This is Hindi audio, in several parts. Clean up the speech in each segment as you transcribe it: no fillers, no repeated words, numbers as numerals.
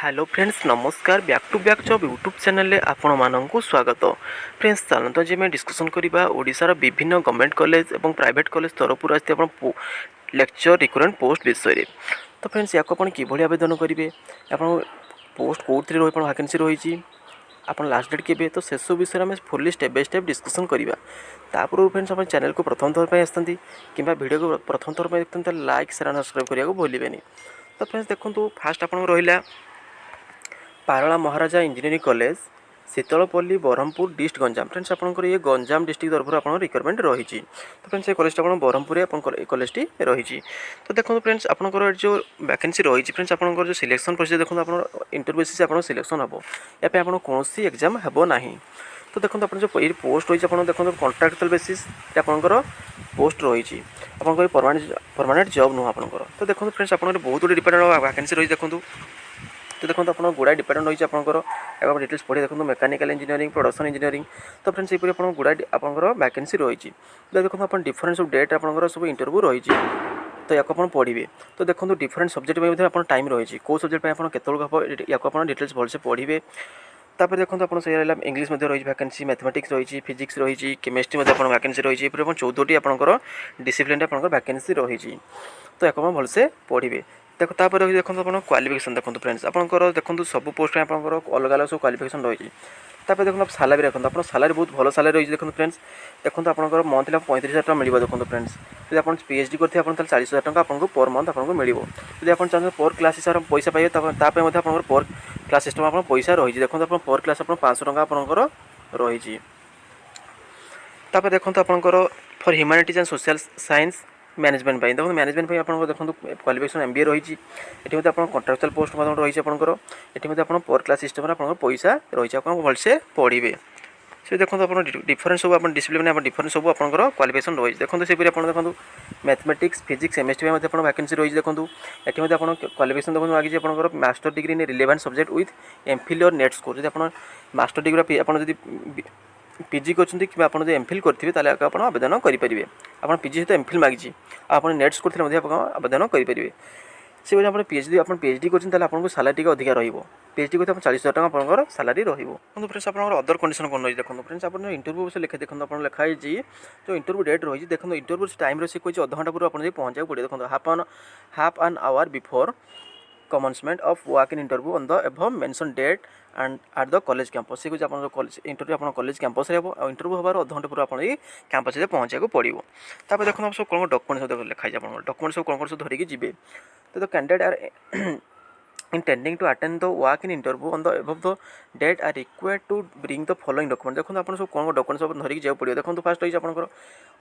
हेलो फ्रेंड्स नमस्कार back to back job YouTube channel में आपण मानक स्वागत। फ्रेंड्स चलते जी मैं डिस्कसन करवा ओडिशार विभिन्न गवर्नमेंट कॉलेज और प्राइवेट कॉलेज तरफ आसते लेक्चर रिक्रुटमेंट पोस्ट विषय। तो फ्रेंड्स या कि आवेदन करेंगे आप पोस्ट कौन वैकेंसी रही आप लास्ट डेट के तो से सब विषय में fully step by step discussion करवा। तापर फ्रेंड्स आप चैनल को प्रथम थर पर आसती कि वीडियो को प्रथम थर पर देखते लाइक शेयर सब्सक्राइब करने को भूलें। तो फ्रेंड्स देखो फास्ट आप रहा Parala Maharaja engineering college Sitalapalli Brahmapur district Ganjam. Friends आपंकर ये गंजाम डिस्ट्रिक्ट तरफ आप रिक्रुटमेंट रही। तो फ्रेंड्स ये कॉलेज ब्रह्मपुर कॉलेज रही। तो देखो फ्रेंड्स आपंकर जो वैकेंसी रही फ्रेंड्स आपंकर जो सिलेक्शन प्रोसेस देखो आप इंटरव्यू बेसिस आप सिलेक्शन हम या आप कौन एग्जाम हे ना। तो देखो आप जो ये पोस्ट रही है देखो कॉन्ट्रैक्चुअल बेसिस आपंकर पोस्ट रही आपंकर परमानेंट जॉब नुह आपंकर। तो देखो फ्रेंड्स आप बहुत गुड डिपार्टमेंट वैकेंसी रही देखो। तो देखो आप गुड़ा डिपार्टमेंट रही है डिटेल्स पढ़ी देखो मेकानिकल इंजीनियरिंग प्रोडक्शन इंजीनियरिंग। तो फ्रेंड्स ये गुड़ा आपंकर वैकेंसी रही। तो देखो आप डिफरेंट सब डेट आपंकर सब इंटरव्यू रही। तो या पढ़े तो देखो डिफरेंट सब्जेक्ट में आप टाइम रही कौ सब्जेक्ट केत या डिटेल्स भलसे पढ़े। तापर देखो आप इंग्लिश रही वैकेंसी मैथमेटिक्स रही फिजिक्स रही केमिस्ट्री वैकेंसी रही 14टी आपंकर डिसिप्लिन आपंकर वैकेंसी रही। तो या भलसे पढ़े। देखो तापर देखो आप क्वालिफिकेशन देखो फ्रेंड्स आपंकर देखो सब पोस्ट में आपंकर अलग अलग सब क्वालिफिकेशन रही। तापर देखो आप सालारी देखो आप सालारी बहुत भल सालारी रही देखो फ्रेंड्स। देखो आपंकर मंथली 35,000 टका मिल देखो फ्रेंड्स। जब आप पीएचडी करते हैं 40,000 टका आपको पर मंथ आपको मिल। जब आप चाहते पर क्लास हिसाब से पैसा पाइबे पर क्लास सिस्टम आप पैसा रही। देखो आप पर क्लास आप 500 टका आपंकर रही। तापर देखो आपंकर for humanities and social science management देखो मैनेजमेंट आपको देखो क्वालिफिकेशन एमबीए रही। ये कॉन्ट्रैक्चुअल पोस्ट रही आपंकर ये पर क्लास सिस्टम आप पैसा रही आप भलसे पढ़े। से देखो आप डिफरेंट सब आप डिसिप्लिन आप डिफरेंट सब आपंकर क्वालिफिकेशन रही। देखो से देखो मैथमेटिक्स फिजिक्स केमिस्ट्री में वैकेंसी रही। देखो ये आप क्वालिफिकेशन देखो आगे आपंकर master degree in relevant subject with MPhil और नेट स्कोर। जब आप मास्टर डिग्री आप पीजी करते कि आप एमफिल करेंगे आप आवेदन करेंगे। आप पीजी सहित एमफिल मांगी आप नेट स्कोर थे आवेदन करेंगे। से आप पीएचडी करते आपको सालारी अधिक पीएचडी करते 40,000 टका आपंकर सालारी रही। फ्रेंड्स आप अदर कंडीशन कौन रही देखो फ्रेंड्स आप इंटरव्यू विषय लिखे देखो आप लिखाई जो इंटरव्यू डेट रही देखो इंटरव्यू टाइम से कोई आधा घंटा पूर्व आप पहुँचा पड़े। देखो half an hour before commencement of walk-in interview on the above mentioned date and at the college campus। से कुछ आपन कॉलेज इंटरव्यू आपन कॉलेज कैंपस रे इंटरव्यू होबार आधा घंटा पूर्व आपन ये कैंपस रे पहुंचे को पड़िबो। तापर देखो आप सब कोन डॉक्यूमेंट सब लिखाई जा आपन डॉक्यूमेंट सब कोन सब धरि के जिबे। तो candidate are intending to attend the walk-in interview on the above the date are required to bring the following document। देखो आप सब कौन डॉक्यूमेंट सब धरिक जाओ पड़ो। देखो फास्ट रही आपंकर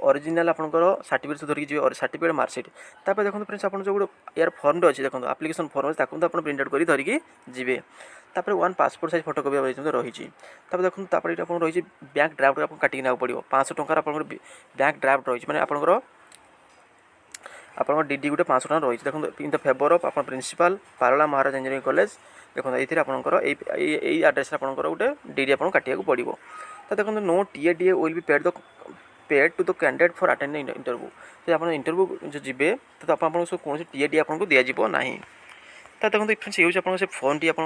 ओरिजिनल आपंकर सर्टिफिकेट सब धरिक और सर्टिफिकेट मार्कशीट। तापर देखो फ्रेंड्स आप जो यार फॉर्म अच्छे देखो एप्लिकेशन फॉर्म ताकू आप प्रिंट आउट कर धरिकी जी। तापर 1 पासपोर्ट साइज फोटोकॉपी रही। तापर देखो तापर आप रही बैंक ड्राफ्ट आपको काटिक ना पड़ो 500 टका आप बैंक ड्राफ्ट रही मैंने आपंकर आप डीडी गोटे 500 टका रही। देखो इन द फेवर ऑफ आप प्रिंसिपल पारला महाराजा इंजीनियरिंग कॉलेज देखो ये आपंकर यही आड्रेस आपंकर गोटे डीडी आपको काटिया पड़ो। तो देखो no TA will be paid to the candidate for attending interview. तो आप इंटरव्यू जो जी तो आपको कौन टीए आपको दिज्व ना। तो देखो फ्रेंड्स ये आप फॉर्म टी आप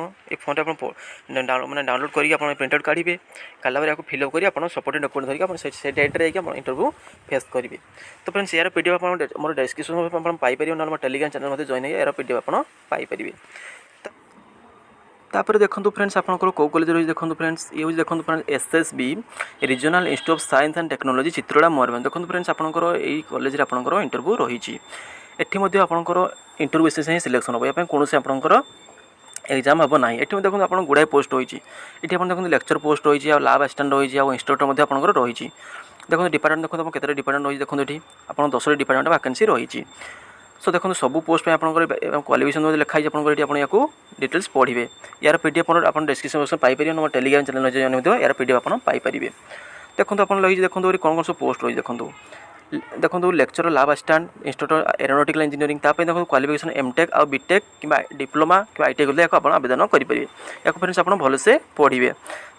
फॉर्म मैंने डाउनलोड करके प्रिंट आउट काढ़े काला आपको फिलअप कर आप सपोर्टिंग डॉक्यूमेंट धरिक से डेट्रे इंटरव्यू फेस करेंगे। तो फ्रेंड्स यार पीडीएफ आप मोर डिस्क्रिप्शन में पाइपर ना टेलीग्राम चैनल में जॉइन है यार पीडीएफ आप पाइपर। तापर देखो फ्रेंड्स आपंकर कौ कॉलेज रही देखो फ्रेंड्स ये देखो friends SSB regional institute of science and technology Chitrada Mayurbhanj. देखो फ्रेंड्स आपंकर यही कॉलेज आपंकर इंटरव्यू रही। एठी आपंकर इंटरव्यू बेसिस ही सिलेक्शन हम या कौन आपंकर एग्जाम हम ना। ये देखो आप गुड़ाए पोस्ट रही ये देखो लेक्चर पोस्ट रही लैब असिस्टेंट रही इंस्ट्रक्टर आपंकर रही। देखो डिपार्टमेंट देखो आप केते डिपार्टमेंट रही देखो ये आप 10 डिपार्टमेंट वैकेंसी रही। सो देखो सब पोस्ट में आपंकर क्वालिफिकेशन लिखाई आपको डिटेल्स पढ़े। यार पीडीएफ आप डिस्क्रिप्शन पाइपर ना टेलीग्राम चैनल जॉइन हो यार पीडीएफ आप पाइपर। देखो आप लगी देखो कौन सब पोस्ट रही देखो lecture lab assistant instructor aeronautical engineering देखो क्वालिफिकेशन एमटेक और बीटेक कि डिप्लोमा कि आईटीआई करते आप आवेदन करेंगे या फ्रेंड्स आप भलसे पढ़े।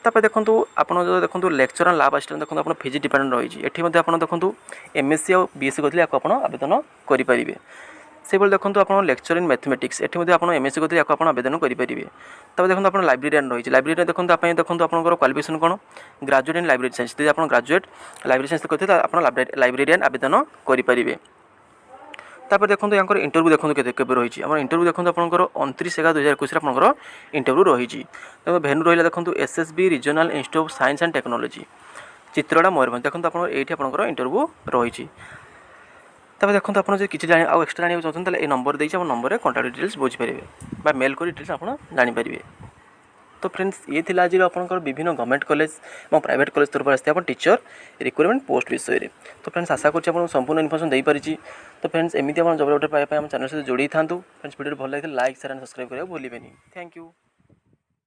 तापर देखो आप देखो लेक्चर लैब असिस्टेंट देखो आप फिजिक्स डिपार्टमेंट रही। ये देखो देखो एमएससी और बीएससी करते आप आवेदन करेंगे। से देखो आप लेक्चर इन मैथमेटिक्स एटी आप एमएससी करते आप आवेदन करेंगे। तब देखो आप लाइब्रेरियन रही लाइब्रेरी देखो देखो आपंकर क्वालिफिकेशन कौन ग्रेजुएट इन लाइब्रेरी साइंस यदि आप ग्रेजुएट लाइब्रेरी साइंस करते आप लाइब्रेरियन आवेदन करेंगे। तापर देखो यहाँ इंटरव्यू देखो के रही है इंटरव्यू देखो आपंकर 29/11/2021 आपंकर इंटरव्यू रही। तब भेन्यू रहा देखो SSB regional institute of science and technology Chitrada Mayurbhanj देखो आप ये इंटरव्यू रही। तब देखो आप किसी एक्सट्रा जानते चाहते हैं नंबर देती नंबर कॉन्टाक्ट डिटेल्स बुझीपारे मेल कर डिटेल्स आप जानीपारे। तो फ्रेंड्स ये थी आज आपंकर विभिन्न गवर्नमेंट कॉलेज और प्राइवेट कॉलेज तरफ आसते टीचर रिक्रुटमेंट पोस्ट विषय में। तो फ्रेंड्स आशा करूँ संपूर्ण इनफर्मेशन दे पारी। तो फ्रेंड्स एमती आप जब अपडेट पाइबा चैनल सहित जोड़ी था। फ्रेंड्स वीडियो भल लगे लाइक शेयर एंड सब्सक्राइब करा भूलें। Thank you.